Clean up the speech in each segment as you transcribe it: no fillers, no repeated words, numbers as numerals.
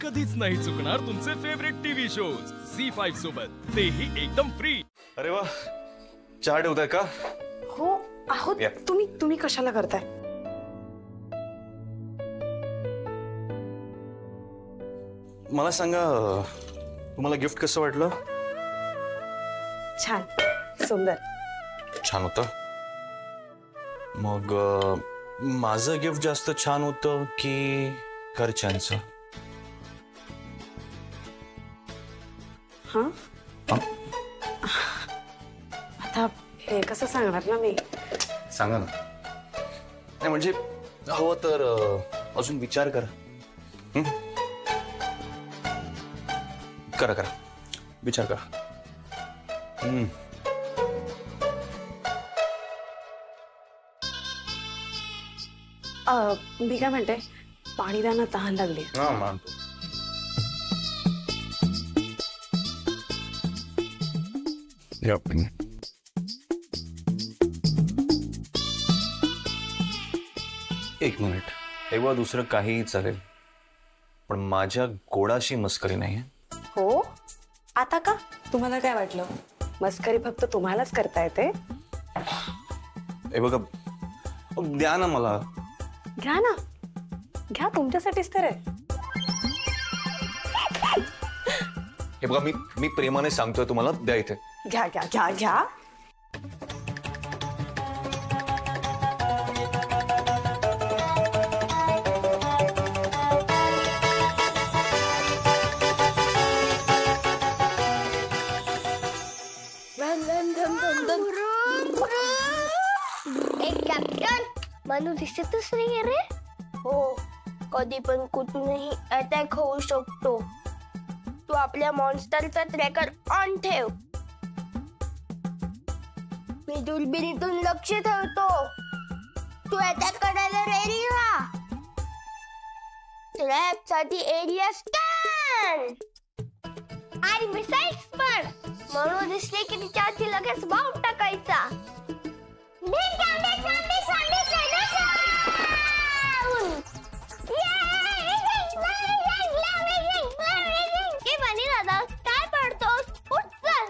कधीच नाही चुकणार तुमचे फेवरेट टीव्ही शोज झी5 सोबत, तेही एकदम फ्री। अरे वा, चहा ठेवताय का? हो आहोत। तुम्ही कशाला करताय? मला सांगा, तुम्हाला गिफ्ट कसं वाटलं? छान, सुंदर। छान होतं। मग माझं गिफ्ट जास्त छान होतं की घरच्यांचं? हाँ? आता हे कसं सांगणार ना मी? सांगा ना। नाही म्हणजे हवं तर अजून विचार करा। करा विचार करा। मी काय म्हणते, पाणी द्या ना, तहान लागली। हा मानतो। एक मिनिट, तेव्हा दुसरं काहीही चालेल, पण माझ्या गोडाशी मस्करी नाही। हो, आता का? तुम्हाला काय वाटलं? मस्करी फक्त तुम्हालाच करता येते। हे बघा, द्या ना मला। घ्या ना, घ्या, तुमच्यासाठीच तर आहे। हे बघा, मी प्रेमाने सांगतोय तुम्हाला, द्या इथे। घ्या घ्या घ्या घ्या। मनू दिसतच नाही रे। हो, कधी पण कुठूनही अटॅक होऊ शकतो। तू आपल्या मॉन्स्टरचा ट्रॅकर ऑन ठेव। मी दुर्बिणीतून लक्ष ठेवतो। तू अटॅक करायला रेडी राहा। ट्रॅप साठी एरिया स्कॅन आणि मिसाइल्स पण। म्हणून दिसले की तिच्यावरती लगेच बॉम्ब टाकायचा। काय पडतोस? उठ चल।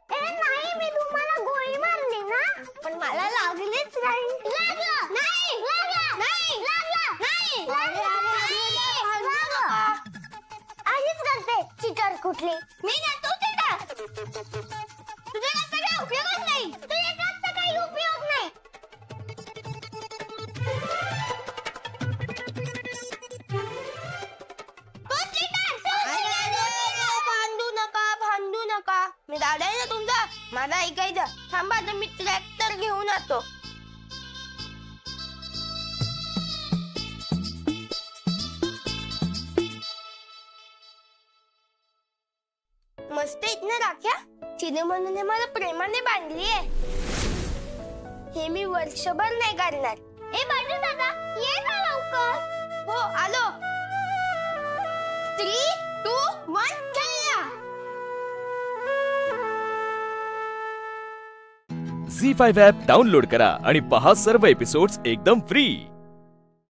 नाही, मी तुम्हाला गोळी मारली ना, पण मला लागलीच नाही। लागलं नाही, लागलं नाही, लागलं नाही। आधीच करते चिटर कुठली। मी ना तू चिटर। तुझ्या जास्त काही उपयोगच नाही। तुझ्या जास्त काही उपयोग नाही। भांडू नका, मी दादा आहे ना तुमचा, मला ऐकायचं। थांबा, तर मी ट्रॅक्टर घेऊन येतो। मस्त आहेत ना राख्या? चिनू मला प्रेमाने बांधली आहे। हे मी वर्षभर नाही करणार। ए बाजू दादा, ये ना लवकर। हो, आलो। 3, 2, 1 चला। झी5 ॲप डाउनलोड करा आणि पहा सर्व एपिसोड्स एकदम फ्री।